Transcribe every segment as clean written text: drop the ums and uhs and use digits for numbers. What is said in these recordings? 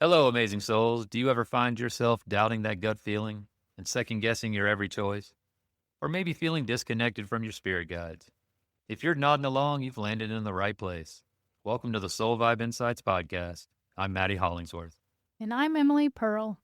Hello, amazing souls. Do you ever find yourself doubting that gut feeling and second guessing your every choice? Or maybe feeling disconnected from your spirit guides? If you're nodding along, you've landed in the right place. Welcome to the Soul Vibe Insights Podcast. I'm Maddie Hollingsworth. And I'm Emily Pearl.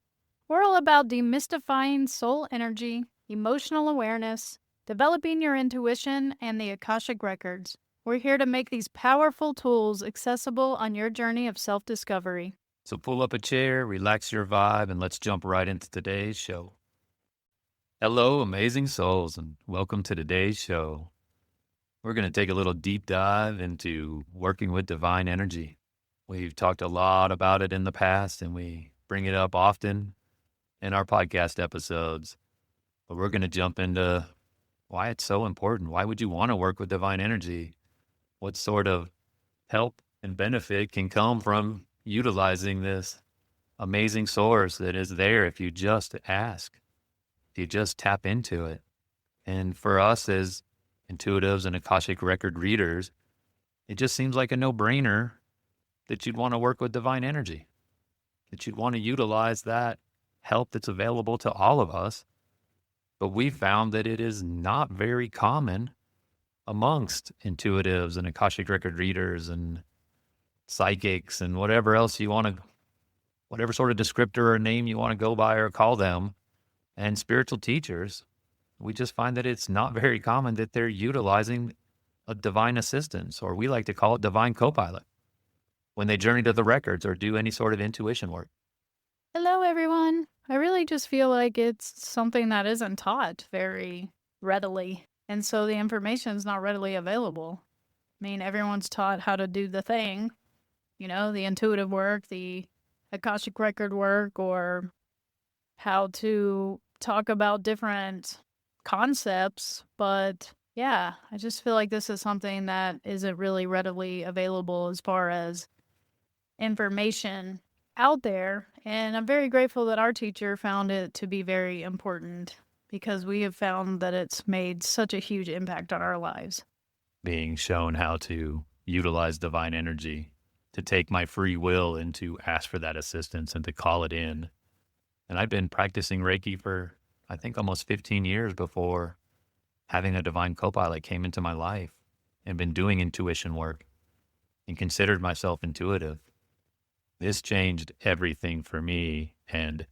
We're all about demystifying soul energy, emotional awareness, developing your intuition, and the Akashic Records. We're here to make these powerful tools accessible on your journey of self discovery. So pull up a chair, relax your vibe, and let's jump right into today's show. Hello, amazing souls, and welcome to today's show. We're going to take a little deep dive into working with divine energy. We've talked a lot about it in the past, and we bring it up often in our podcast episodes. But we're going to jump into why it's so important. Why would you want to work with divine energy? What sort of help and benefit can come from utilizing this amazing source that is there if you just ask, if you just tap into it? And for us as intuitives and Akashic record readers, it just seems like a no-brainer that you'd want to work with divine energy, that you'd want to utilize that help that's available to all of us. But we found that it is not very common amongst intuitives and Akashic record readers and psychics and whatever else you want to, whatever sort of descriptor or name you want to go by or call them, and spiritual teachers. We just find that it's not very common that they're utilizing a divine assistance, or we like to call it divine co-pilot, when they journey to the records or do any sort of intuition work. Hello, everyone. I really just feel like it's something that isn't taught very readily. And so the information is not readily available. I mean, everyone's taught how to do the thing, the intuitive work, the Akashic record work, or how to talk about different concepts. But yeah, I just feel like this is something that isn't really readily available as far as information out there. And I'm very grateful that our teacher found it to be very important because we have found that it's made such a huge impact on our lives. Being shown how to utilize divine energy, to take my free will and to ask for that assistance and to call it in. And I've been practicing Reiki for, I think, almost 15 years before having a divine co-pilot came into my life, and been doing intuition work and considered myself intuitive. This changed everything for me. And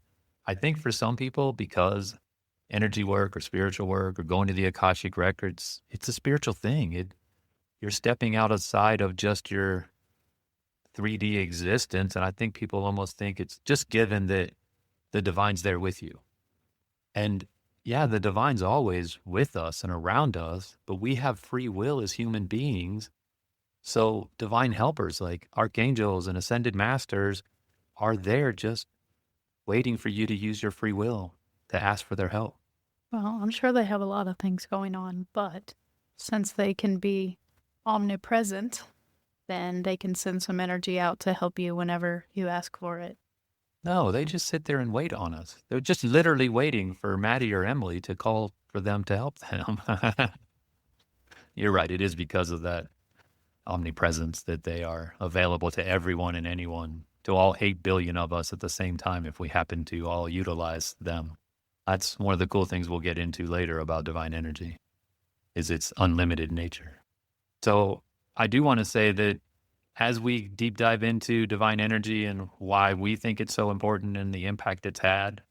I think for some people, because energy work or spiritual work or going to the Akashic records, it's a spiritual thing. You're stepping outside of just your 3D existence. And I think people almost think it's just given that the divine's there with you. And yeah, the divine's always with us and around us, but we have free will as human beings. So divine helpers like archangels and ascended masters are there just waiting for you to use your free will to ask for their help. Well, I'm sure they have a lot of things going on, but since they can be omnipresent, then they can send some energy out to help you whenever you ask for it. No, they just sit there and wait on us. They're just literally waiting for Maddie or Emily to call for them to help them. You're right. It is because of that omnipresence that they are available to everyone and anyone, to all 8 billion of us at the same time if we happen to all utilize them. That's one of the cool things we'll get into later about divine energy, is its unlimited nature. So I do want to say that as we deep dive into divine energy and why we think it's so important and the impact it's had,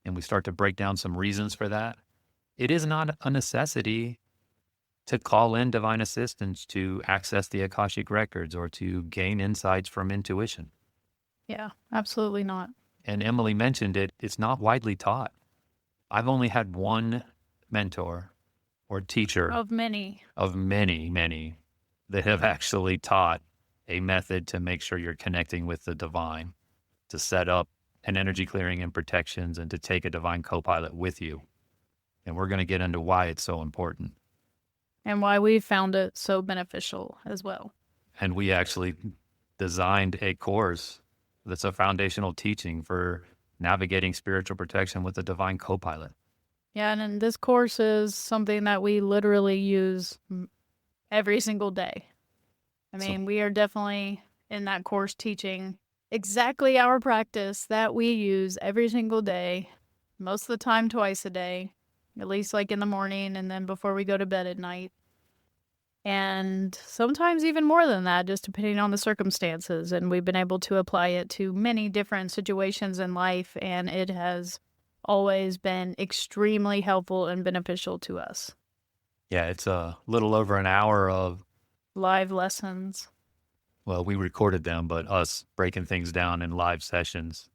and we start to break down some reasons for that, it is not a necessity to call in divine assistance to access the Akashic records or to gain insights from intuition. Yeah, absolutely not. And Emily mentioned it, it's not widely taught. I've only had one mentor or teacher Of many. of many, many that have actually taught a method to make sure you're connecting with the divine, to set up an energy clearing and protections, and to take a divine co-pilot with you. And we're going to get into why it's so important. And why we found it so beneficial as well. And we actually designed a course that's a foundational teaching for navigating spiritual protection with a divine co-pilot. Yeah, and then this course is something that we literally use every single day. I So mean, we are definitely in that course teaching exactly our practice that we use every single day, most of the time twice a day, at least like in the morning and then before we go to bed at night. And sometimes even more than that, just depending on the circumstances. And we've been able to apply it to many different situations in life, and it has always been extremely helpful and beneficial to us. Yeah, it's a little over an hour of, Live lessons. well, we recorded them, but us breaking things down in live sessions.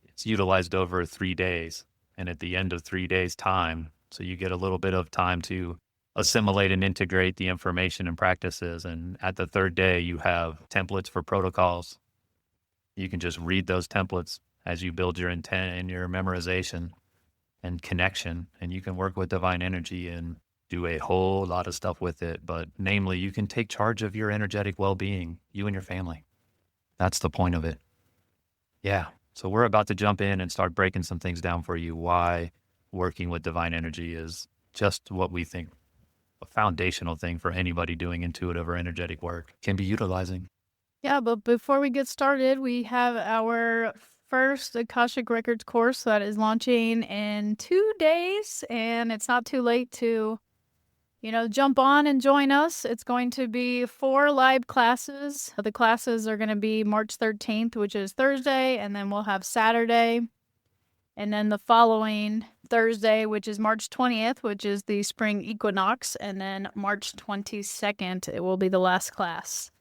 It's utilized over 3 days. And at the end of 3 days' time, so you get a little bit of time to assimilate and integrate the information and practices. And at the third day, you have templates for protocols. You can just read those templates as you build your intent and your memorization and connection. And you can work with divine energy and do a whole lot of stuff with it. But namely, you can take charge of your energetic well being, you and your family. That's the point of it. Yeah. So we're about to jump in and start breaking some things down for you. Why working with divine energy is just what we think a foundational thing for anybody doing intuitive or energetic work can be utilizing. Yeah, but before we get started, we have our first Akashic Records course that is launching in 2 days, and it's not too late to jump on and join us. It's going to be 4 live classes. The classes are going to be March 13th, which is Thursday, and then we'll have Saturday. And then the following Thursday, which is March 20th, which is the spring equinox. And then March 22nd, it will be the last class.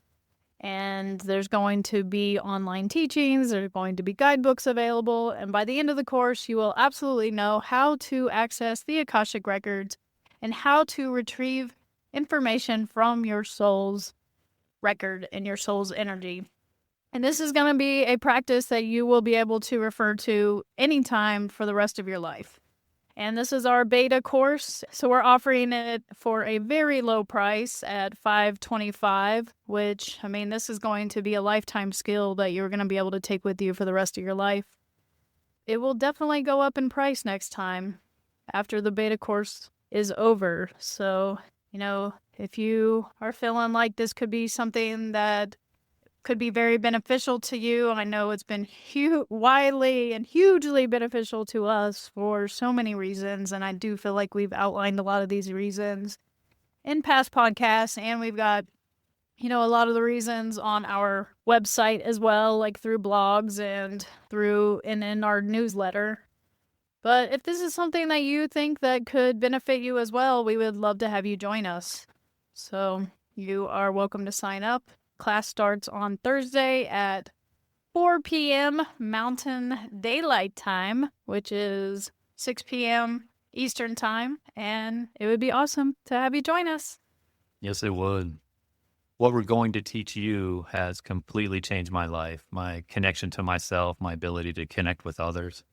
And there's going to be online teachings, there's going to be guidebooks available. And by the end of the course, you will absolutely know how to access the Akashic Records and how to retrieve information from your soul's record and your soul's energy. And this is going to be a practice that you will be able to refer to anytime for the rest of your life. And this is our beta course, so we're offering it for a very low price at $525, which, I mean, this is going to be a lifetime skill that you're going to be able to take with you for the rest of your life. It will definitely go up in price next time after the beta course is over. So, if you are feeling like this could be something that could be very beneficial to you, I know it's been widely and hugely beneficial to us for so many reasons, and I do feel like we've outlined a lot of these reasons in past podcasts, and we've got a lot of the reasons on our website as well, like through blogs and in our newsletter. But if this is something that you think that could benefit you as well, we would love to have you join us. So you are welcome to sign up. Class starts on Thursday at 4 p.m. Mountain Daylight Time, which is 6 p.m. Eastern Time, and it would be awesome to have you join us. Yes, it would. What we're going to teach you has completely changed my life, my connection to myself, my ability to connect with others,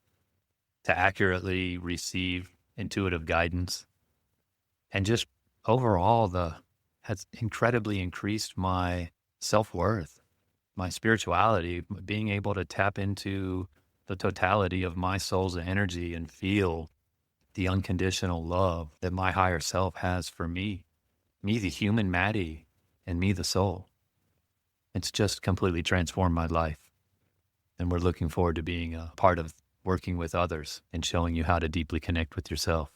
to accurately receive intuitive guidance, and just overall has incredibly increased my self-worth, my spirituality, being able to tap into the totality of my soul's energy and feel the unconditional love that my higher self has for me, the human Maddie, and me, the soul. It's just completely transformed my life. And we're looking forward to being a part of working with others and showing you how to deeply connect with yourself.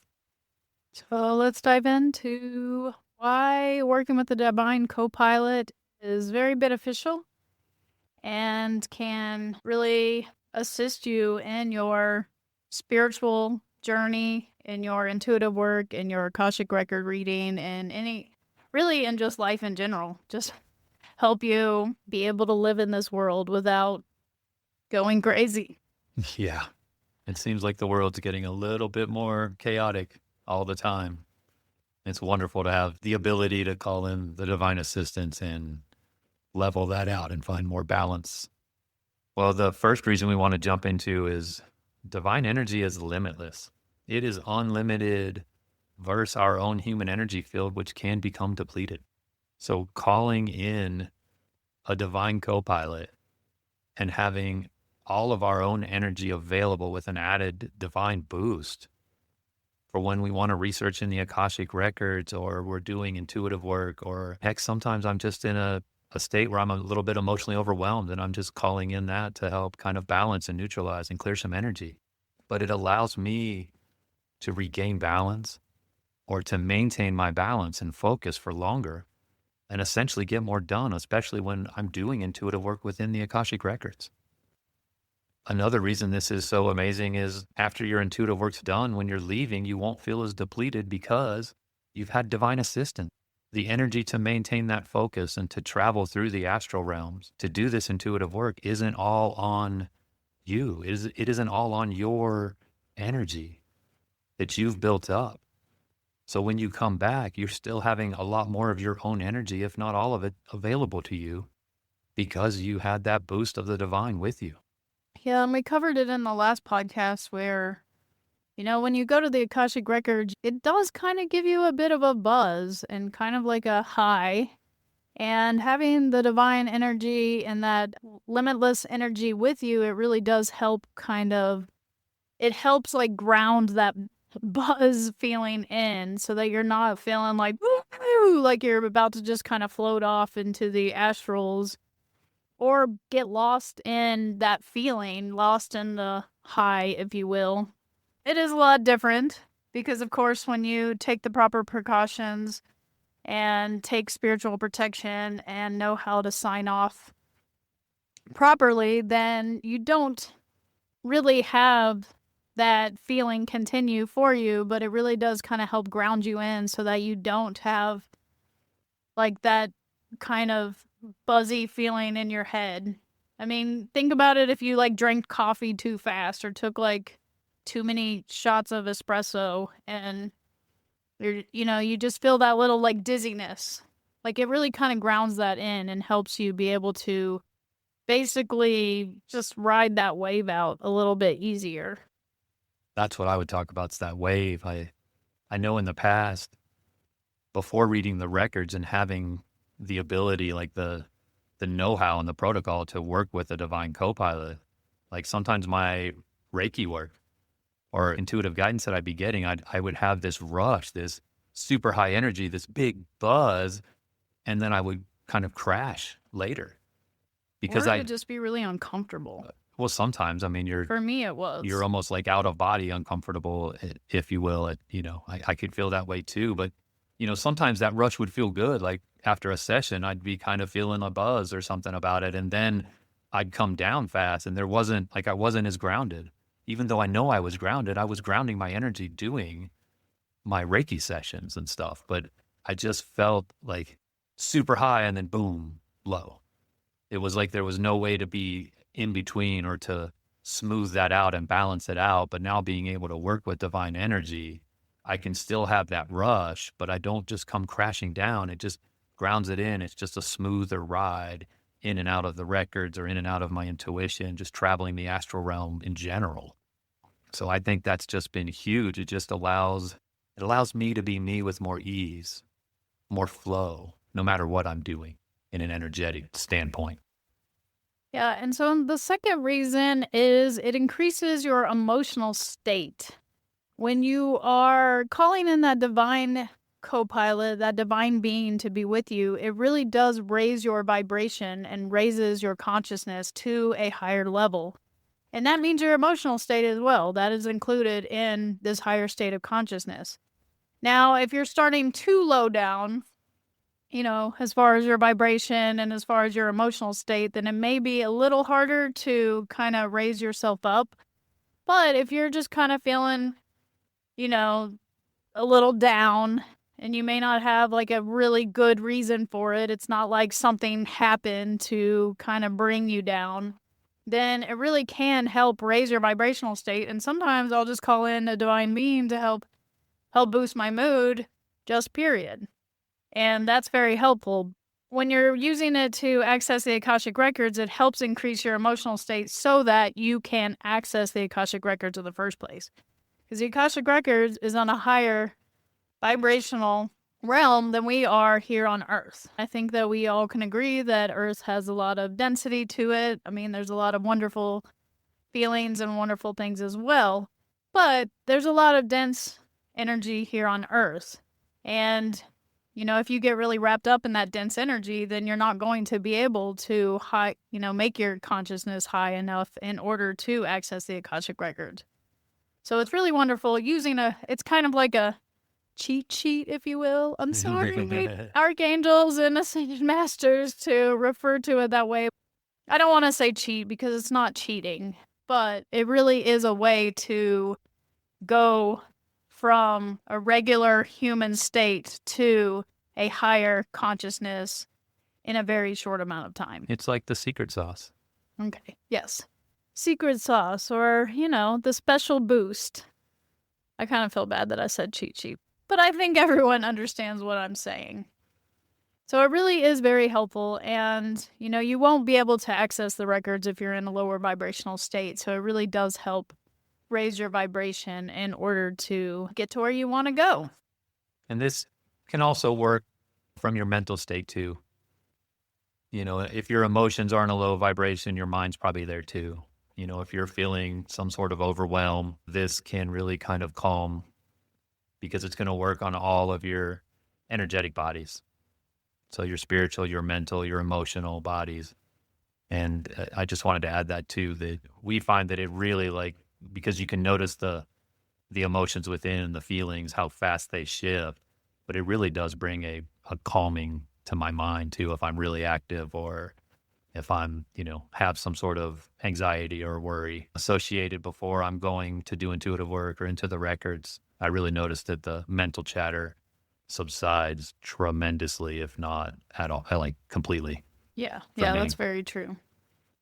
So let's dive into why working with the Divine Co-Pilot is very beneficial and can really assist you in your spiritual journey, in your intuitive work, in your Akashic record reading, and in just life in general. Just help you be able to live in this world without going crazy. Yeah. It seems like the world's getting a little bit more chaotic all the time. It's wonderful to have the ability to call in the divine assistance and level that out and find more balance. Well, the first reason we want to jump into is divine energy is limitless. It is unlimited versus our own human energy field, which can become depleted. So calling in a divine co-pilot and having all of our own energy available with an added divine boost for when we want to research in the Akashic records, or we're doing intuitive work, or heck, sometimes I'm just in a a state where I'm a little bit emotionally overwhelmed, and I'm just calling in that to help kind of balance and neutralize and clear some energy. But it allows me to regain balance or to maintain my balance and focus for longer and essentially get more done, especially when I'm doing intuitive work within the Akashic Records. Another reason this is so amazing is after your intuitive work's done, when you're leaving, you won't feel as depleted because you've had divine assistance. The energy to maintain that focus and to travel through the astral realms to do this intuitive work isn't all on you. It isn't all on your energy that you've built up. So when you come back, you're still having a lot more of your own energy, if not all of it, available to you because you had that boost of the divine with you. Yeah, and we covered it in the last podcast where, when you go to the Akashic Records, it does kind of give you a bit of a buzz and kind of like a high. And having the divine energy and that limitless energy with you, it really does help it helps like ground that buzz feeling in so that you're not feeling like, woo, like you're about to just kind of float off into the astrals or get lost in that feeling, lost in the high, if you will. It is a lot different because, of course, when you take the proper precautions and take spiritual protection and know how to sign off properly, then you don't really have that feeling continue for you, but it really does kind of help ground you in so that you don't have like that kind of buzzy feeling in your head. I mean, think about it if you like drank coffee too fast or took like too many shots of espresso and you just feel that little like dizziness. Like it really kind of grounds that in and helps you be able to basically just ride that wave out a little bit easier. That's what I would talk about, is that wave. I know in the past, before reading the records and having the ability, like the know-how and the protocol to work with a divine co-pilot, like sometimes my Reiki work or intuitive guidance that I'd be getting, I would have this rush, this super high energy, this big buzz, and then I would kind of crash later Or because it would just be really uncomfortable. well, sometimes, I mean, For me, it you're was. almost like out of body uncomfortable, if you will. I could feel that way too. But, sometimes that rush would feel good. Like after a session, I'd be kind of feeling a buzz or something about it. And then I'd come down fast and I wasn't as grounded. Even though I know I was grounded, I was grounding my energy doing my Reiki sessions and stuff. But I just felt like super high and then boom, low. It was like there was no way to be in between or to smooth that out and balance it out. But now being able to work with divine energy, I can still have that rush, but I don't just come crashing down. It just grounds it in. It's just a smoother ride in and out of the records or in and out of my intuition, just traveling the astral realm in general. So I think that's just been huge. It allows me to be me with more ease, more flow, no matter what I'm doing in an energetic standpoint. Yeah, and so the second reason is it increases your emotional state. When you are calling in that divine co pilot, that divine being to be with you, it really does raise your vibration and raises your consciousness to a higher level. And that means your emotional state as well. That is included in this higher state of consciousness. Now, if you're starting too low down, as far as your vibration and as far as your emotional state, then it may be a little harder to kind of raise yourself up. But if you're just kind of feeling, you know, a little down and you may not have like a really good reason for it, it's not like something happened to kind of bring you down, then it really can help raise your vibrational state. And sometimes I'll just call in a divine being to help boost my mood, just period. And that's very helpful. When you're using it to access the Akashic Records, it helps increase your emotional state so that you can access the Akashic Records in the first place. Because the Akashic Records is on a higher vibrational realm than we are here on Earth. I think that we all can agree that Earth has a lot of density to it. I mean, there's a lot of wonderful feelings and wonderful things as well. But there's a lot of dense energy here on Earth. And if you get really wrapped up in that dense energy, then you're not going to be able to make your consciousness high enough in order to access the Akashic Records. So it's really wonderful using it's kind of like a cheat sheet, if you will. I'm sorry, archangels and ascended masters to refer to it that way. I don't want to say cheat because it's not cheating, but it really is a way to go from a regular human state to a higher consciousness in a very short amount of time. It's like the secret sauce. Okay, yes. Secret sauce, or, the special boost. I kind of feel bad that I said cheat sheet, but I think everyone understands what I'm saying. So it really is very helpful, and, you won't be able to access the records if you're in a lower vibrational state, so it really does help raise your vibration in order to get to where you want to go. And this can also work from your mental state too. If your emotions are in a low vibration, your mind's probably there too. If you're feeling some sort of overwhelm, this can really kind of calm, because it's going to work on all of your energetic bodies. So your spiritual, your mental, your emotional bodies. And I just wanted to add that too, that we find that it really, because you can notice the emotions within and the feelings, how fast they shift, but it really does bring a calming to my mind too, if I'm really active, or if I'm, have some sort of anxiety or worry associated before I'm going to do intuitive work or into the records. I really noticed that the mental chatter subsides tremendously, if not at all, completely. Yeah, that's very true.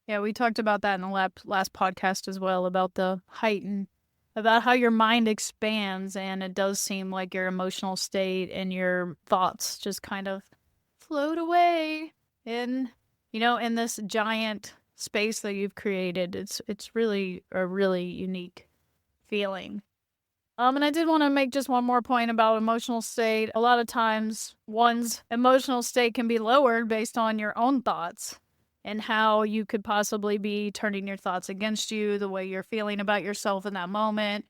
Yeah, we talked about that in the last podcast as well, about the heighten, about how your mind expands, and it does seem like your emotional state and your thoughts just kind of float away in this giant space that you've created. It's really a really unique feeling. And I did want to make just one more point about emotional state. A lot of times one's emotional state can be lowered based on your own thoughts and how you could possibly be turning your thoughts against you, the way you're feeling about yourself in that moment.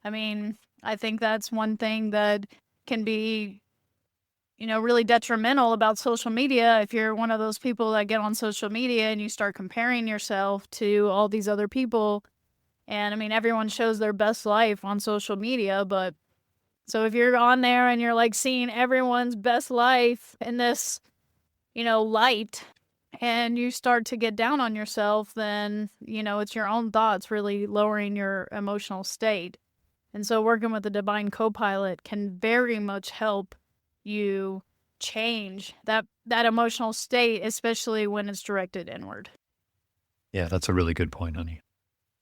I mean, I think that's one thing that can be, really detrimental about social media. If you're one of those people that get on social media and you start comparing yourself to all these other people, and I mean, everyone shows their best life on social media, but so if you're on there and you're seeing everyone's best life in this, light, and you start to get down on yourself, then, it's your own thoughts really lowering your emotional state. And so working with the divine co-pilot can very much help you change that emotional state, especially when it's directed inward. Yeah, that's a really good point, honey.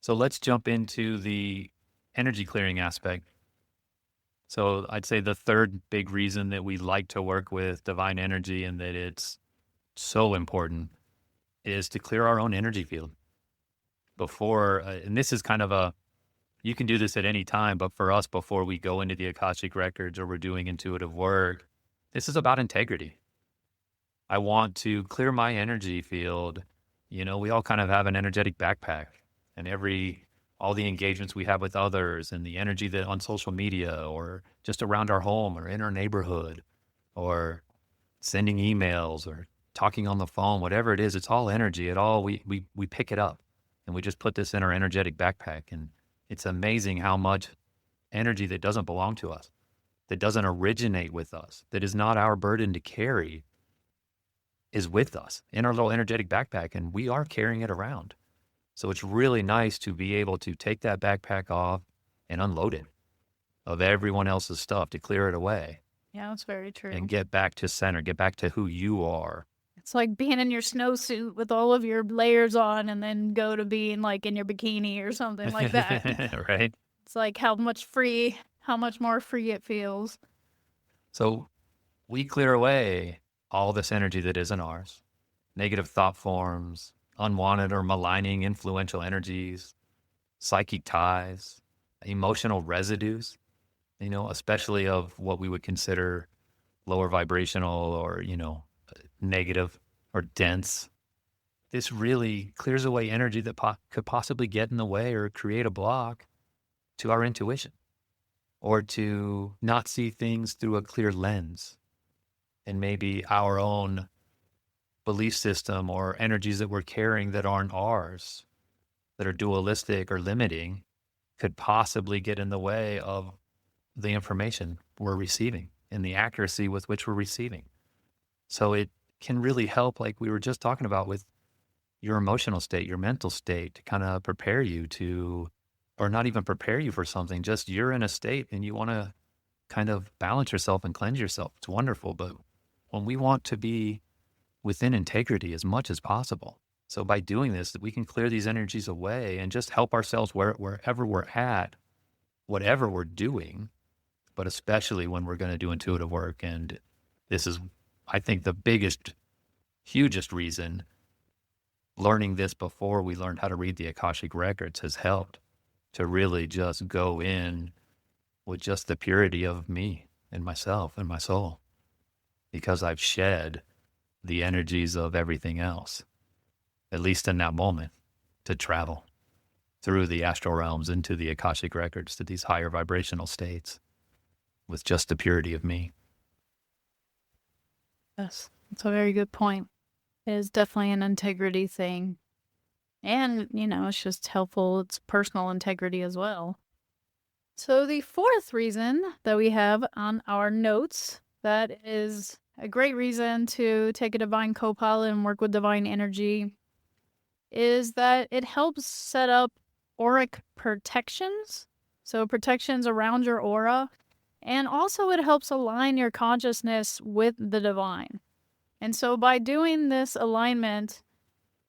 So let's jump into the energy clearing aspect. So I'd say the third big reason that we like to work with divine energy, and that it's so important, is to clear our own energy field. And this is kind of you can do this at any time, but for us, before we go into the Akashic Records or we're doing intuitive work, this is about integrity. I want to clear my energy field. We all kind of have an energetic backpack, and all the engagements we have with others, and the energy that on social media or just around our home or in our neighborhood, or sending emails or talking on the phone, whatever it is, it's all energy. We pick it up, and we just put this in our energetic backpack. And it's amazing how much energy that doesn't belong to us, that doesn't originate with us, that is not our burden to carry, is with us in our little energetic backpack, and we are carrying it around. So it's really nice to be able to take that backpack off and unload it of everyone else's stuff, to clear it away. Yeah, that's very true. And get back to center, get back to who you are. It's like being in your snowsuit with all of your layers on, and then go to being in your bikini or something like that. Right? It's like how much more free it feels. So we clear away all this energy that isn't ours, negative thought forms, unwanted or maligning influential energies, psychic ties, emotional residues, especially of what we would consider lower vibrational or, negative or dense. This really clears away energy that could possibly get in the way or create a block to our intuition, or to not see things through a clear lens. and maybe our own belief system or energies that we're carrying that aren't ours, that are dualistic or limiting, could possibly get in the way of the information we're receiving and the accuracy with which we're receiving. So it can really help, like we were just talking about, with your emotional state, your mental state, to kind of prepare you to, or not even prepare you for something, just you're in a state and you want to kind of balance yourself and cleanse yourself. It's wonderful. But when we want to be within integrity as much as possible, so by doing this, we can clear these energies away and just help ourselves wherever we're at, whatever we're doing, but especially when we're going to do intuitive work. And this is, I think, the biggest, hugest reason learning this before we learned how to read the Akashic Records has helped to really just go in with just the purity of me and myself and my soul, because I've shed the energies of everything else, at least in that moment, to travel through the astral realms into the Akashic Records to these higher vibrational states with just the purity of me. Yes, that's a very good point. It is definitely an integrity thing. And, it's just helpful. It's personal integrity as well. So the fourth reason that we have on our notes that is a great reason to take a divine co-pilot and work with divine energy is that it helps set up auric protections. So protections around your aura. And also it helps align your consciousness with the divine. And so by doing this alignment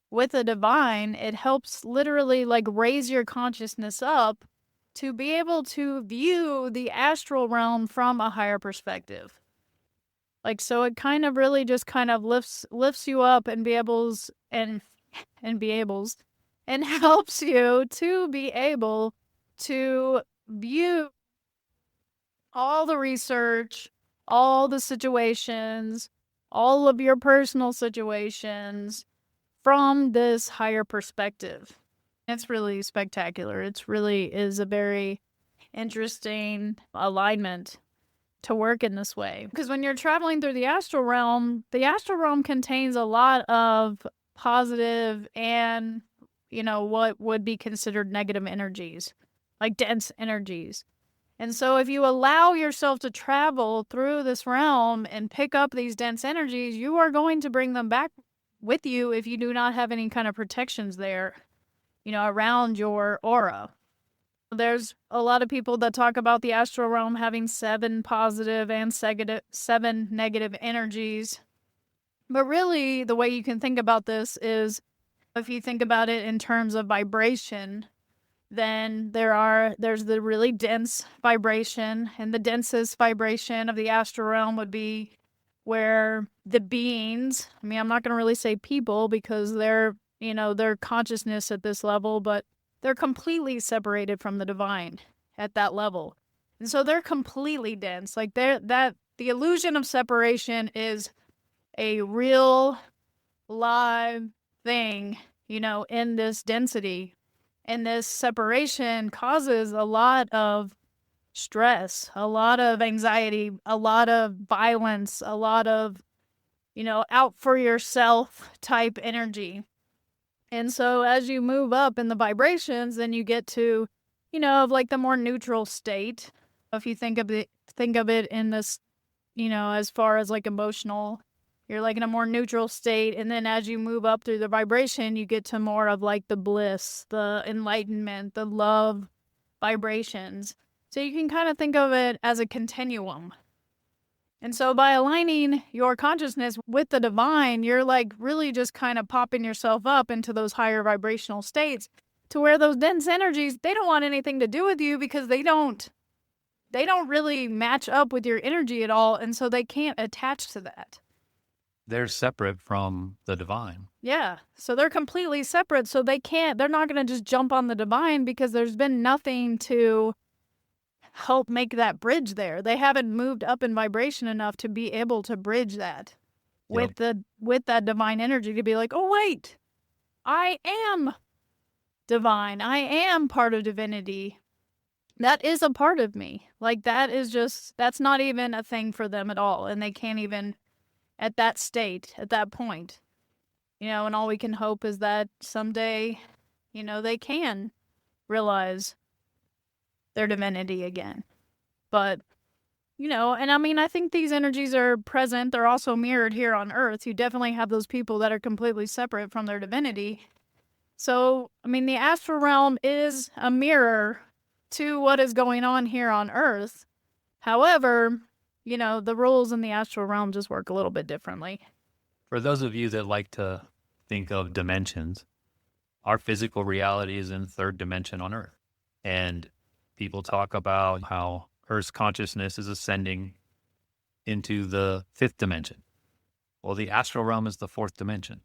with the divine, it helps literally like raise your consciousness up to be able to view the astral realm from a higher perspective. Like, so it kind of really just kind of lifts you up and and helps you to be able to view all the research, all the situations, all of your personal situations from this higher perspective. It's really spectacular. It really is a very interesting alignment to work in this way. Because when you're traveling through the astral realm contains a lot of positive and, what would be considered negative energies, like dense energies. And so if you allow yourself to travel through this realm and pick up these dense energies, you are going to bring them back with you if you do not have any kind of protections there, around your aura. There's a lot of people that talk about the astral realm having 7 positive and 7 negative energies. But really, the way you can think about this is if you think about it in terms of vibration, then there's the really dense vibration, and the densest vibration of the astral realm would be where the beings, I'm not going to really say people because they're, their consciousness at this level, but they're completely separated from the divine at that level. And so they're completely dense. Like the illusion of separation is a real live thing, in this density. And this separation causes a lot of stress, a lot of anxiety, a lot of violence, a lot of, out for yourself type energy. And so as you move up in the vibrations, then you get to, like the more neutral state. If you think of it in this, as far as like emotional, you're like in a more neutral state. And then as you move up through the vibration, you get to more of like the bliss, the enlightenment, the love vibrations. So you can kind of think of it as a continuum. And so by aligning your consciousness with the divine, you're like really just kind of popping yourself up into those higher vibrational states to where those dense energies, they don't want anything to do with you because they don't really match up with your energy at all. And so they can't attach to that. They're separate from the divine. Yeah. So they're completely separate. So they're not going to just jump on the divine because there's been nothing to help make that bridge there. They haven't moved up in vibration enough to be able to bridge that with that divine energy to be like, oh wait, I am divine. I am part of divinity. That is a part of me. Like that's not even a thing for them at all. And they can't even at that state, at that point. And all we can hope is that someday, they can realize their divinity again. But, and I mean, I think these energies are present. They're also mirrored here on Earth. You definitely have those people that are completely separate from their divinity. So, I mean, the astral realm is a mirror to what is going on here on Earth. However, the rules in the astral realm just work a little bit differently. For those of you that like to think of dimensions, our physical reality is in third dimension on Earth. And people talk about how Earth's consciousness is ascending into the fifth dimension. Well, the astral realm is the fourth dimension.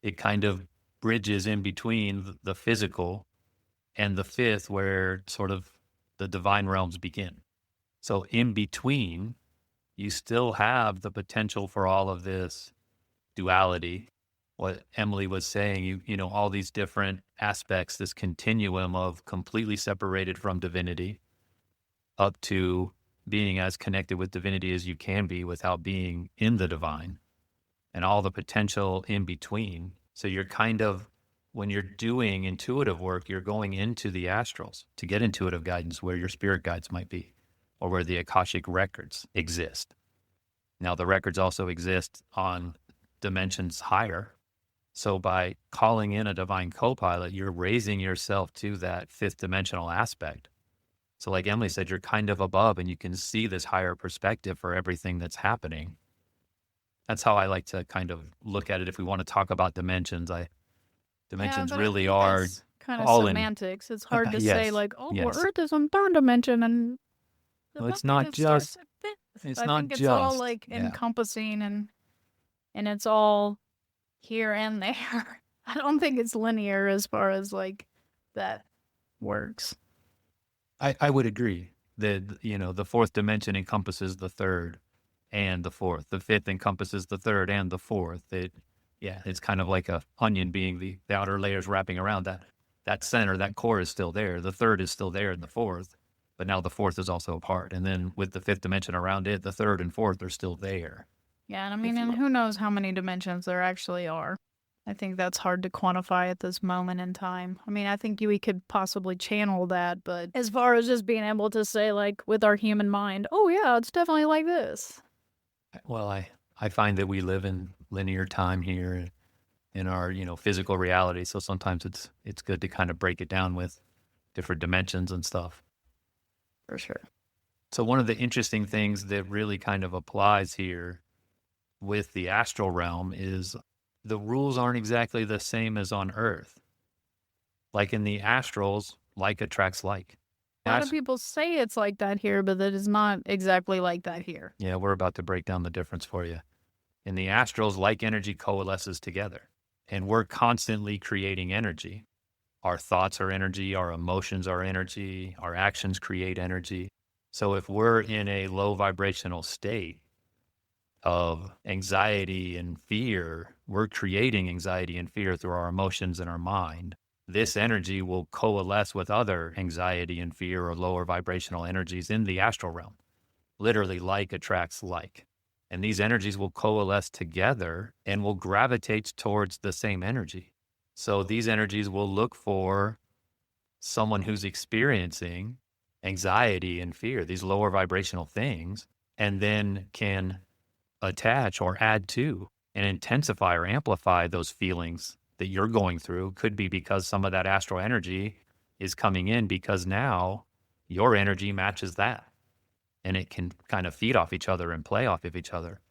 It kind of bridges in between the physical and the fifth, where sort of the divine realms begin. So in between, you still have the potential for all of this duality. What Emily was saying, all these different aspects, this continuum of completely separated from divinity up to being as connected with divinity as you can be without being in the divine, and all the potential in between. So you're kind of, when you're doing intuitive work, you're going into the astrals to get intuitive guidance where your spirit guides might be, or where the Akashic Records exist. Now, the records also exist on dimensions higher. So by calling in a divine co-pilot, you're raising yourself to that fifth dimensional aspect. So like Emily said, you're kind of above and you can see this higher perspective for everything that's happening. That's how I like to kind of look at it. If we want to talk about dimensions, dimensions really are kind of all semantics. It's hard to yes, say like, oh, well, yes. Earth is on third dimension and Well, it's not just, it's I not think it's just all like encompassing and it's all here and there. I don't think it's linear as far as like that works. I would agree that, the fourth dimension encompasses the third and the fourth. The fifth encompasses the third and the fourth. It's kind of like a onion being the outer layers wrapping around that center, that core is still there. The third is still there in the fourth, but now the fourth is also a part. And then with the fifth dimension around it, the third and fourth are still there. Yeah, and I mean, and who knows how many dimensions there actually are. I think that's hard to quantify at this moment in time. I mean, I think we could possibly channel that, but as far as just being able to say, like, with our human mind, oh yeah, it's definitely like this. Well, I find that we live in linear time here in our, physical reality. So sometimes it's good to kind of break it down with different dimensions and stuff. For sure. So one of the interesting things that really kind of applies here with the astral realm is the rules aren't exactly the same as on Earth. Like in the astrals, like attracts like. A lot of people say it's like that here, but it is not exactly like that here. Yeah, we're about to break down the difference for you. In the astrals, like energy coalesces together, and we're constantly creating energy. Our thoughts are energy, our emotions are energy, our actions create energy. So if we're in a low vibrational state of anxiety and fear, we're creating anxiety and fear through our emotions and our mind. This energy will coalesce with other anxiety and fear or lower vibrational energies in the astral realm. Literally, like attracts like. And these energies will coalesce together and will gravitate towards the same energy. So these energies will look for someone who's experiencing anxiety and fear, these lower vibrational things, and then can attach or add to and intensify or amplify those feelings that you're going through. Could be because some of that astral energy is coming in because now your energy matches that, and it can kind of feed off each other and play off of each other,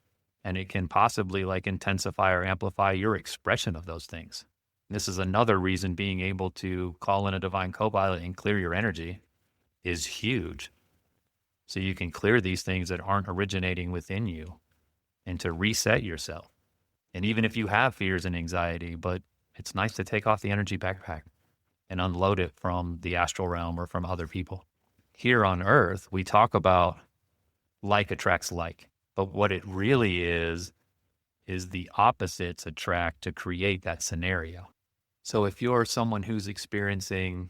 and it can possibly like intensify or amplify your expression of those things. This is another reason being able to call in a divine co-pilot and clear your energy is huge. So you can clear these things that aren't originating within you and to reset yourself. And even if you have fears and anxiety, but it's nice to take off the energy backpack and unload it from the astral realm or from other people. Here on Earth, we talk about like attracts like, but what it really is the opposites attract to create that scenario. So if you're someone who's experiencing...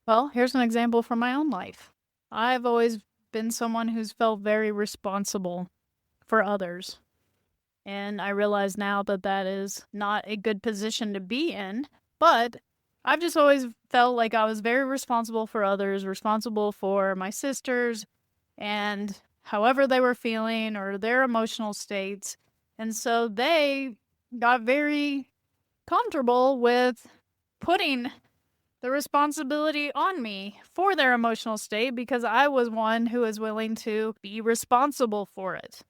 Well, here's an example from my own life. I've always been someone who's felt very responsible for others. And I realize now that that is not a good position to be in. But I've just always felt like I was very responsible for others, responsible for my sisters and however they were feeling or their emotional states. And so they got very comfortable with putting the responsibility on me for their emotional state because I was one who was willing to be responsible for it.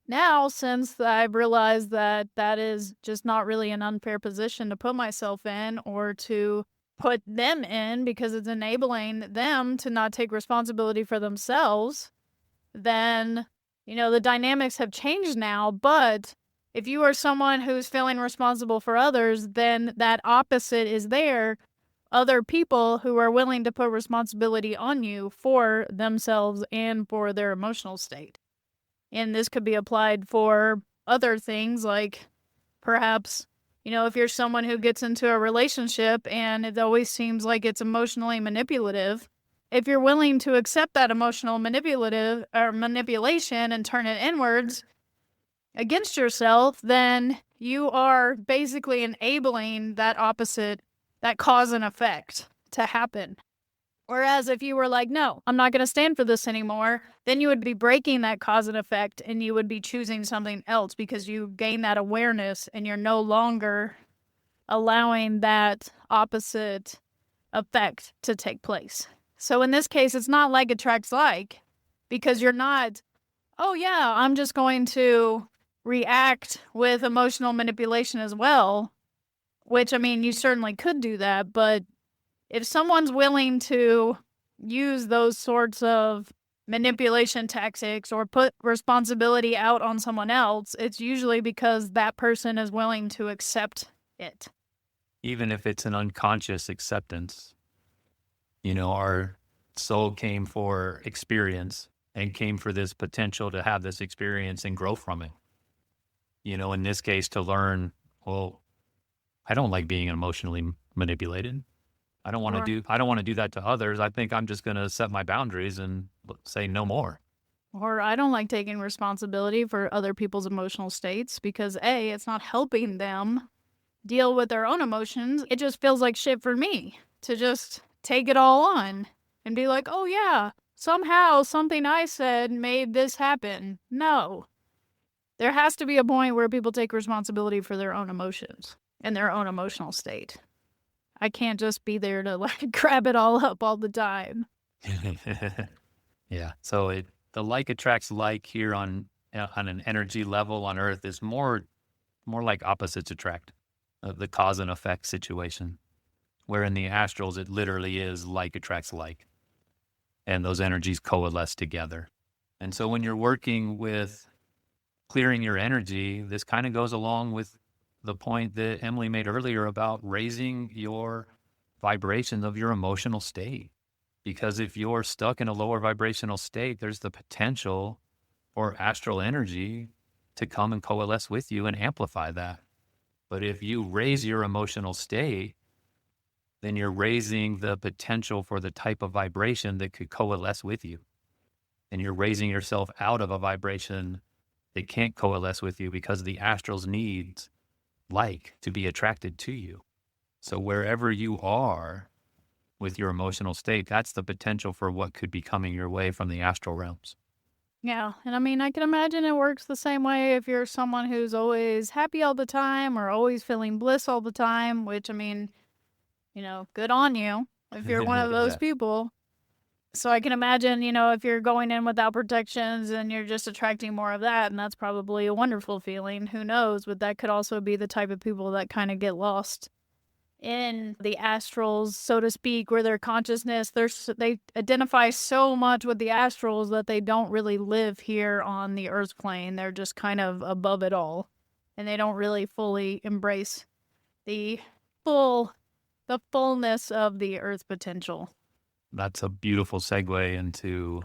Now, since I've realized that that is just not really an unfair position to put myself in or to put them in because it's enabling them to not take responsibility for themselves, then, the dynamics have changed now. But if you are someone who's feeling responsible for others, then that opposite is there. Other people who are willing to put responsibility on you for themselves and for their emotional state. And this could be applied for other things like perhaps, if you're someone who gets into a relationship and it always seems like it's emotionally manipulative, if you're willing to accept that emotional manipulative or manipulation and turn it inwards against yourself, then you are basically enabling that opposite, that cause and effect to happen. Whereas if you were like, no, I'm not going to stand for this anymore, then you would be breaking that cause and effect and you would be choosing something else because you gain that awareness and you're no longer allowing that opposite effect to take place. So in this case, it's not like attracts like because you're not, oh yeah, I'm just going to react with emotional manipulation as well, which you certainly could do that, but if someone's willing to use those sorts of manipulation tactics or put responsibility out on someone else, it's usually because that person is willing to accept it. Even if it's an unconscious acceptance, our soul came for experience and came for this potential to have this experience and grow from it. In this case, to learn, well, I don't like being emotionally manipulated. I don't want to Or, do that to others. I think I'm just going to set my boundaries and say no more. or I don't like taking responsibility for other people's emotional states because A, it's not helping them deal with their own emotions. It just feels like shit for me to just take it all on and be like, oh yeah, somehow something I said made this happen. No. There has to be a point where people take responsibility for their own emotions and their own emotional state. I can't just be there to grab it all up all the time. Yeah. So the like attracts like here on an energy level on Earth is more like opposites attract, the cause and effect situation. Where in the astrals it literally is like attracts like, and those energies coalesce together. And so when you're working with clearing your energy, this kind of goes along with the point that Emily made earlier about raising your vibration of your emotional state. Because if you're stuck in a lower vibrational state, there's the potential for astral energy to come and coalesce with you and amplify that. But if you raise your emotional state, then you're raising the potential for the type of vibration that could coalesce with you. And you're raising yourself out of a vibration that can't coalesce with you because the astrals needs like to be attracted to you. So wherever you are with your emotional state, that's the potential for what could be coming your way from the astral realms. Yeah, and I can imagine it works the same way if you're someone who's always happy all the time or always feeling bliss all the time, which, good on you if you're one of those Yeah. people. So I can imagine, if you're going in without protections and you're just attracting more of that, and that's probably a wonderful feeling. Who knows? But that could also be the type of people that kind of get lost in the astrals, so to speak, where their consciousness, they identify so much with the astrals that they don't really live here on the earth plane. They're just kind of above it all. And they don't really fully embrace the fullness of the earth potential. That's a beautiful segue into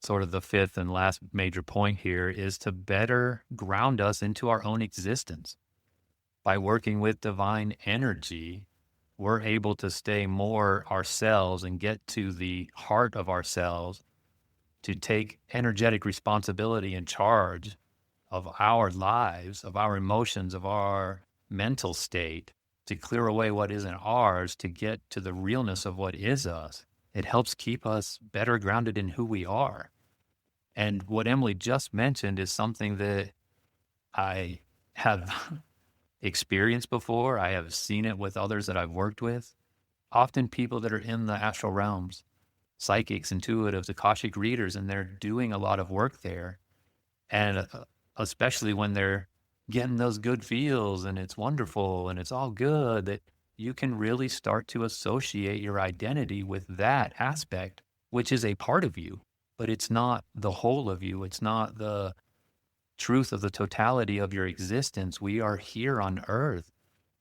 sort of the fifth and last major point here is to better ground us into our own existence. By working with divine energy, we're able to stay more ourselves and get to the heart of ourselves, to take energetic responsibility and charge of our lives, of our emotions, of our mental state, to clear away what isn't ours, to get to the realness of what is us. It helps keep us better grounded in who we are. And what Emily just mentioned is something that I have experienced before. I have seen it with others that I've worked with. Often people that are in the astral realms, psychics, intuitives, Akashic readers, and they're doing a lot of work there. And especially when they're getting those good feels and it's wonderful and it's all good, that you can really start to associate your identity with that aspect, which is a part of you, but it's not the whole of you. It's not the truth of the totality of your existence. We are here on earth.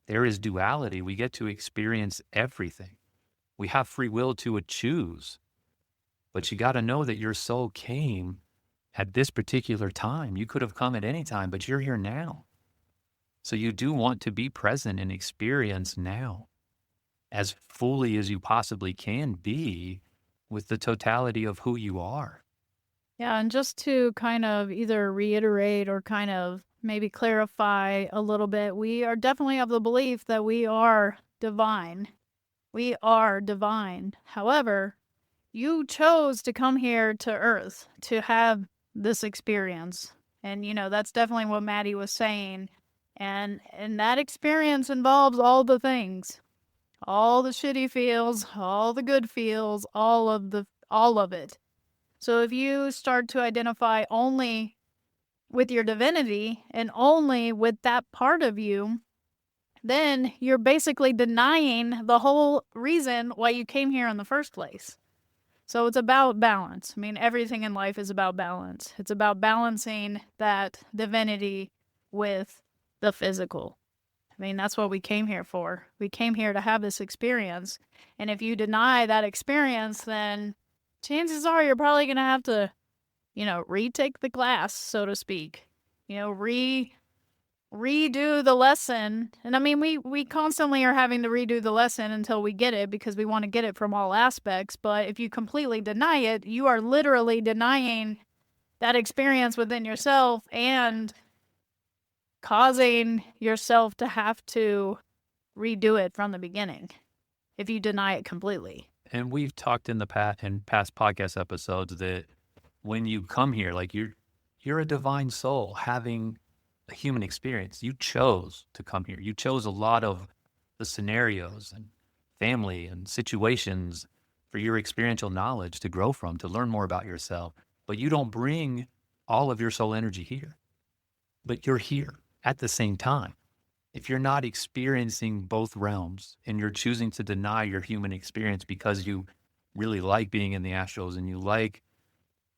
There is duality. We get to experience everything. We have free will to choose, but you got to know that your soul came at this particular time. You could have come at any time, but you're here now. So you do want to be present and experience now as fully as you possibly can be with the totality of who you are. Yeah, and just to kind of either reiterate or kind of maybe clarify a little bit, we are definitely of the belief that we are divine. We are divine. However, you chose to come here to Earth to have this experience. And, that's definitely what Maddie was saying. And that experience involves all the things, all the shitty feels, all the good feels, all of it. So if you start to identify only with your divinity and only with that part of you, then you're basically denying the whole reason why you came here in the first place. So it's about balance. I mean, everything in life is about balance. It's about balancing that divinity with the physical. I mean, that's what we came here for. We came here to have this experience. And if you deny that experience, then chances are you're probably going to have to, retake the class, so to speak. Redo the lesson. And I mean, we constantly are having to redo the lesson until we get it because we want to get it from all aspects. But if you completely deny it, you are literally denying that experience within yourself and causing yourself to have to redo it from the beginning if you deny it completely. And we've talked in past podcast episodes that when you come here, like you're a divine soul having a human experience. You chose to come here. You chose a lot of the scenarios and family and situations for your experiential knowledge to grow from, to learn more about yourself. But you don't bring all of your soul energy here. But you're here at the same time. If you're not experiencing both realms and you're choosing to deny your human experience because you really like being in the astrals and you like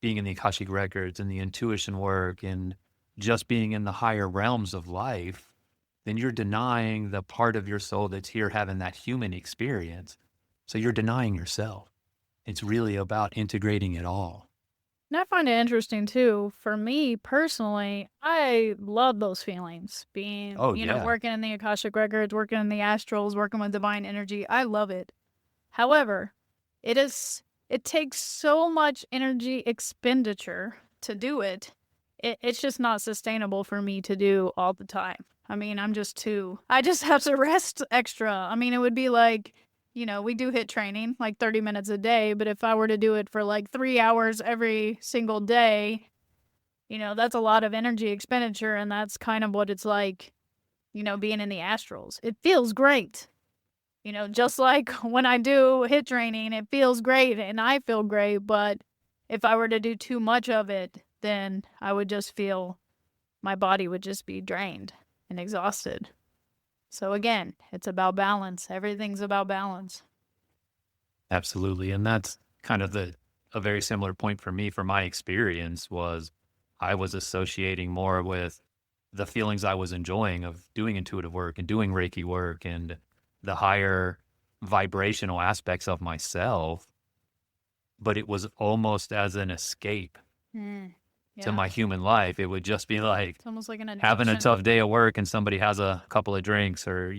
being in the Akashic Records and the intuition work and just being in the higher realms of life, then you're denying the part of your soul that's here having that human experience. So you're denying yourself. It's really about integrating it all. And I find it interesting too. For me personally, I love those feelings. Being, working in the Akashic Records, working in the astrals, working with divine energy. I love it. However, it takes so much energy expenditure to do it. It's just not sustainable for me to do all the time. I mean, I just have to rest extra. I mean, it would be like, we do HIIT training like 30 minutes a day, but if I were to do it for like 3 hours every single day, that's a lot of energy expenditure. And that's kind of what it's like, being in the astrals. It feels great. Just like when I do HIIT training, it feels great and I feel great. But if I were to do too much of it, then I would just feel my body would just be drained and exhausted. So again, it's about balance. Everything's about balance. Absolutely. And that's kind of a very similar point for me, from my experience, was I was associating more with the feelings I was enjoying of doing intuitive work and doing Reiki work and the higher vibrational aspects of myself. But it was almost as an escape to my human life. It would just be like it's almost like an addiction. Having a tough day at work and somebody has a couple of drinks or,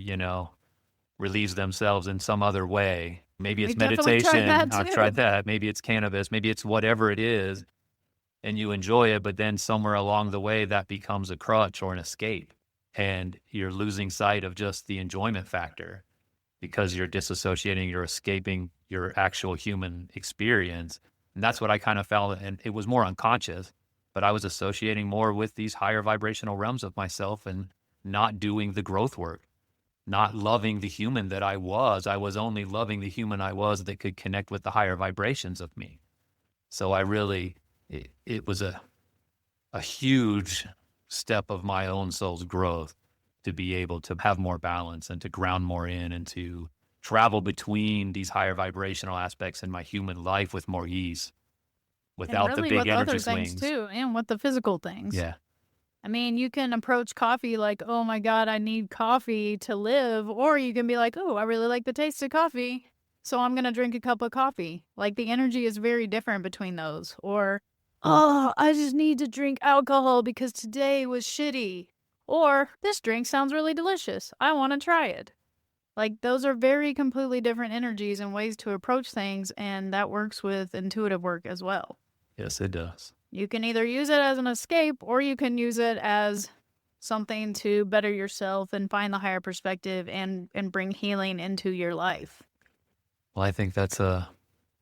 relieves themselves in some other way. Maybe it's meditation. I've tried that. Maybe it's cannabis. Maybe it's whatever it is. and you enjoy it, but then somewhere along the way that becomes a crutch or an escape, and you're losing sight of just the enjoyment factor because you're disassociating, you're escaping your actual human experience. And that's what I kind of felt. And it was more unconscious, but I was associating more with these higher vibrational realms of myself and not doing the growth work, not loving the human that I was. I was only loving the human I was that could connect with the higher vibrations of me. So I really, it was a huge step of my own soul's growth to be able to have more balance and to ground more in and to travel between these higher vibrational aspects in my human life with more ease And without the really big with other energy things swings. too, and with the physical things. Yeah. I mean, you can approach coffee like, oh my God, I need coffee to live. Or you can be like, oh, I really like the taste of coffee, so I'm going to drink a cup of coffee. Like the energy is very different between those. Or, oh, I just need to drink alcohol because today was shitty. Or, this drink sounds really delicious. I want to try it. Like those are very completely different energies and ways to approach things. And that works with intuitive work as well. Yes, it does. You can either use it as an escape or you can use it as something to better yourself and find the higher perspective and bring healing into your life. Well, I think that's a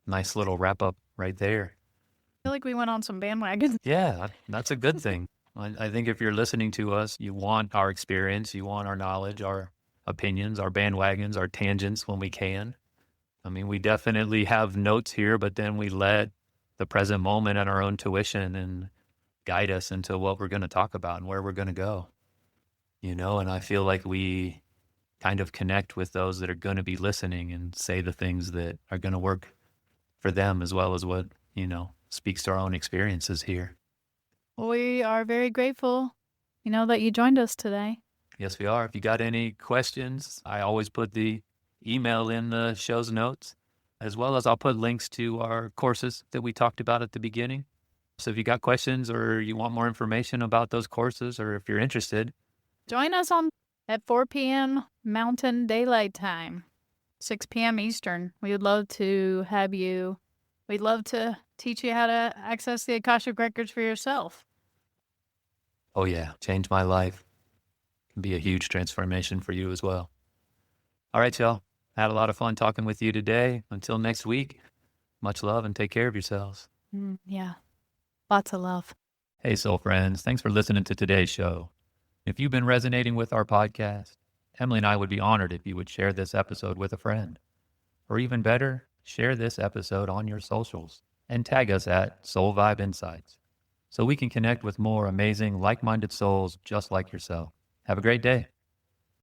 nice little wrap up right there. I feel like we went on some bandwagons. Yeah, that's a good thing. I think if you're listening to us, you want our experience, you want our knowledge, our opinions, our bandwagons, our tangents when we can. I mean, we definitely have notes here, but then we let the present moment and our own tuition and guide us into what we're going to talk about and where we're going to go. And I feel like we kind of connect with those that are going to be listening and say the things that are going to work for them as well as what, speaks to our own experiences here. We are very grateful, that you joined us today. Yes, we are. If you got any questions, I always put the email in the show's notes, as well as I'll put links to our courses that we talked about at the beginning. So if you got questions or you want more information about those courses, or if you're interested, join us at 4 p.m. Mountain Daylight Time, 6 p.m. Eastern. We would love to have you. We'd love to teach you how to access the Akashic Records for yourself. Oh yeah, change my life. Can be a huge transformation for you as well. All right, y'all. Had a lot of fun talking with you today. Until next week, much love and take care of yourselves. Yeah, lots of love. Hey, soul friends. Thanks for listening to today's show. If you've been resonating with our podcast, Emily and I would be honored if you would share this episode with a friend. Or even better, share this episode on your socials and tag us at Soul Vibe Insights so we can connect with more amazing, like-minded souls just like yourself. Have a great day.